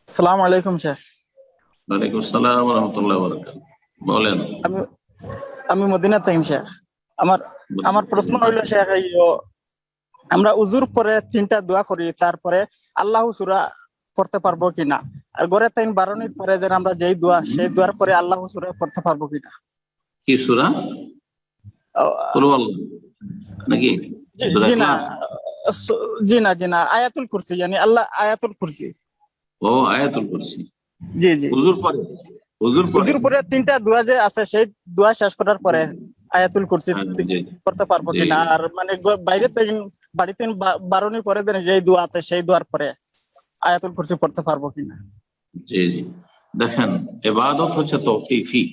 আসসালামু আলাইকুম শেখ। ওয়ালাইকুম আসসালাম ওয়া রাহমাতুল্লাহি ওয়া বারাকাতুহু। বলেন। আমি আমি মদিনা থেকে শেখ। আমার আমার প্রশ্ন হইল শেখ, আমরা উজুর পরে তিনটা দোয়া করি, তারপরে আল্লাহ সূরা পড়তে পারবো কিনা? আর ঘরে তাইন বারণির পরে যেন আমরা যেই দোয়া সেই দোয়ার পরে আল্লাহ সূরা পড়তে পারবো কিনা? কি সূরা? কুল আহ, ওয়াল্লাহ নাকি জি সূরা জি না, ইখলাস? জি না, আয়াতুল কুরসি, আল্লাহ আয়াতুল কুরসি। ও আয়াতুল কুরসি। জি জি। হুজুর পরে, হুজুর পরে। উজুর পরে তিনটা দোয়া যে আছে সেই দোয়া শেষ করার পরে আয়াতুল কুরসি হ্যাঁ, জি করতে পারবো জি কিনা? আর মানে বাইরে থেকে বাড়িতে বারণির পরে যেন যেই দোয়া আছে সেই দোয়ার পরে আয়াতুল কুরসি পড়তে পারবো কিনা? জি জি। দেখেন, ইবাদত হচ্ছে তৌকিফি।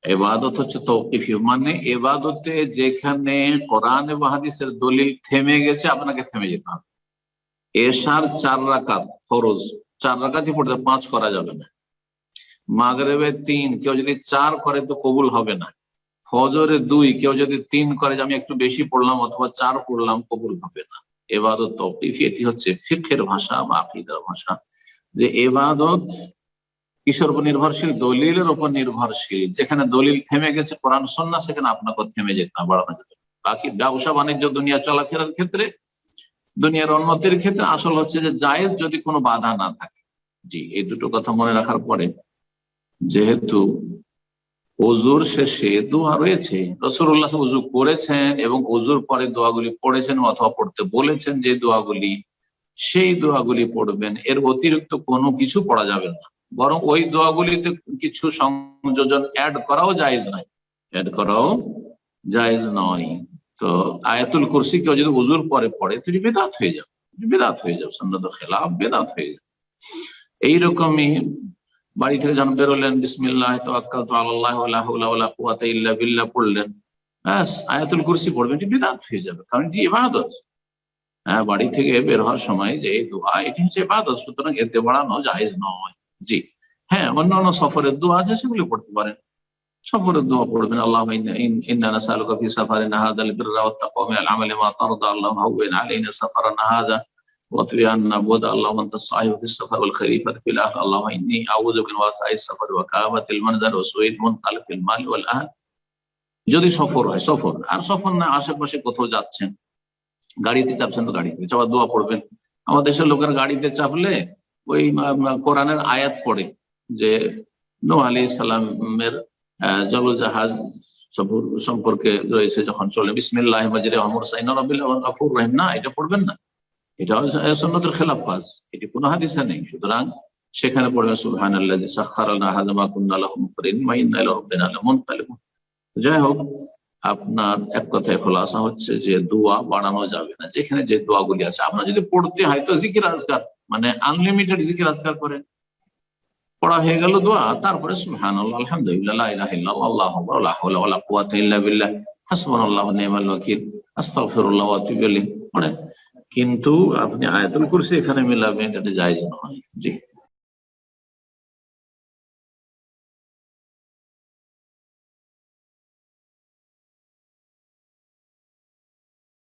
ইবাদত হচ্ছে তৌকিফি, মানে ইবাদতে যেখানে কোরআন এবং হাদিসের দলিল থেমে গেছে আপনাকে থেমে যেতে হবে। এশার 4 রাকাত ফরজ, 4 রাকাতই পড়তে, 5 করা যাবে না। মাগরিবে 3, কেউ যদি 4 করে তো কবুল হবে না। ফজরে 2, কেউ যদি 3 করে যে আমি একটু বেশি পড়লাম অথবা 4 পড়লাম, কবুল হবে না। এবাদত তৌকিফি, এটি হচ্ছে ফিকহের ভাষা বা আকীদার ভাষা, যে এবাদত কিসের উপর নির্ভরশীল? দলিলের উপর নির্ভরশীল। যেখানে দলিল থেমে গেছে কোরআন সুন্নাহ, সেখানে আপনাকে থেমে যেতে না, বাড়ানো যেতে না। বাকি ব্যবসা বাণিজ্য, দুনিয়া চলাফেরার ক্ষেত্রে, দুনিয়ার উন্নতির ক্ষেত্রে আসল হচ্ছে যে জায়েজ, যদি কোনো বাধা না থাকে। জি, এই দুটো কথা মনে রাখার পরে, যেহেতু ওজুর শেষে দোয়া রয়েছে, রাসূলুল্লাহ ওযু করেছেন এবং ওজুর পরে দোয়াগুলি পড়েছেন অথবা পড়তে বলেছেন, যে দোয়াগুলি, সেই দোয়াগুলি পড়বেন। এর অতিরিক্ত কোনো কিছু পড়া যাবে না, বরং ওই দোয়াগুলিতে কিছু সংযোজন অ্যাড করাও জায়েজ নয়, অ্যাড করাও জায়েজ নয়। তো আয়াতুল কুরসি কেউ যদি ওজুর পরে পড়ে তো বিদআত হয়ে যাবে, বিদআত হয়ে যাবে, সুন্নাতের খেলাফ, বিদআত হয়ে যাবে। এইরকমই বাড়ি থেকে যখন বেরোলেন, বিসমিল্লাহ তাওয়াক্কালতু আলাল্লাহ ওয়া লা হাওলা ওয়া লা কুওয়াতা ইল্লা বিল্লাহ পড়লেন, ব্যাস আয়াতুল কুরসি পড়বেন, এটি বিদআত হয়ে যাবে, কারণ এটি ইবাদত। হ্যাঁ, বাড়ি থেকে বের হওয়ার সময় যে দোয়া, এটি হচ্ছে ইবাদত, সুতরাং এতে বাড়ানো জায়েজ নয়। জি হ্যাঁ, অন্যান্য সফরের দোয়া আছে, সেগুলো পড়তে পারেন। সফরের দোয়া পড়বেন, আল্লাহুম্মা ইন্না নাসআলুকা ফি সাফারিনা হাযাল বিররা ওয়াত তাকওয়া মিনাল আমালি মা তারদা, আল্লাহুম্মা হাওওয়িন আলাইনা সাফারানা হাযা واطوي عنا بعد، اللهم انت الصاحب في السفر والخليفة في الاهل، اللهم اني اعوذ بك من وسوء السفر وكآبة المنظر وسوء المنقلب في المال والاهل। যদি সফর হয়, সফর আর সফর না, আশেপাশে কোথাও যাচ্ছেন, গাড়িতে চাপছেন, তো গাড়িতে চাপা দোয়া পড়বেন। আমাদের দেশের লোকের গাড়িতে চাপলে ওই কোরআনের আয়াত পড়ে, যে নূহ আলাইহিস সালামের জলজাহাজ সম্পর্কে রয়েছে, যখন চলে বিসমিল্লাহি মাজরিহা ওয়া মুরসাহা ইন্না রাব্বিল গফুরুর রহিম, না এটা পড়বেন না, এটা সুন্নাতের খেলাফ কাজ, এটি কোনো হাদিসে নেই। সুতরাং সেখানে পড়বেন সুবহানাল্লাযী সাখখারা লানা হাযা মা কুন্না লাহু মুকরিনিন ওয়া ইন্না ইলা রাব্বিনা লামুনকালিবুন। যাই হোক, আপনার এক কথায় খোলাসা হচ্ছে যে দোয়া বাড়ানো যাবে না। যেখানে যে দোয়াগুলি আছে, আপনার যদি পড়তে হয় তো জিকির আজকার, মানে আনলিমিটেড জিকির আজকার করেন। পড়া হয়ে গেল দোয়া, তারপরে সুবহানাল্লাহ, আলহামদুলিল্লাহ, লা ইলাহা ইল্লাল্লাহ, আল্লাহু আকবার, লা হাওলা ওয়া লা কুওয়াতা ইল্লা বিল্লাহ, হাসবুনাল্লাহু ওয়া নি'মাল ওয়াকিল, আস্তাগফিরুল্লাহ ওয়া আতুবু ইলাইহি পড়েন। কিন্তু আপনি আয়াতুল কুরসি এখানে মিলাবেন, এটা জায়েজ নয়। জি।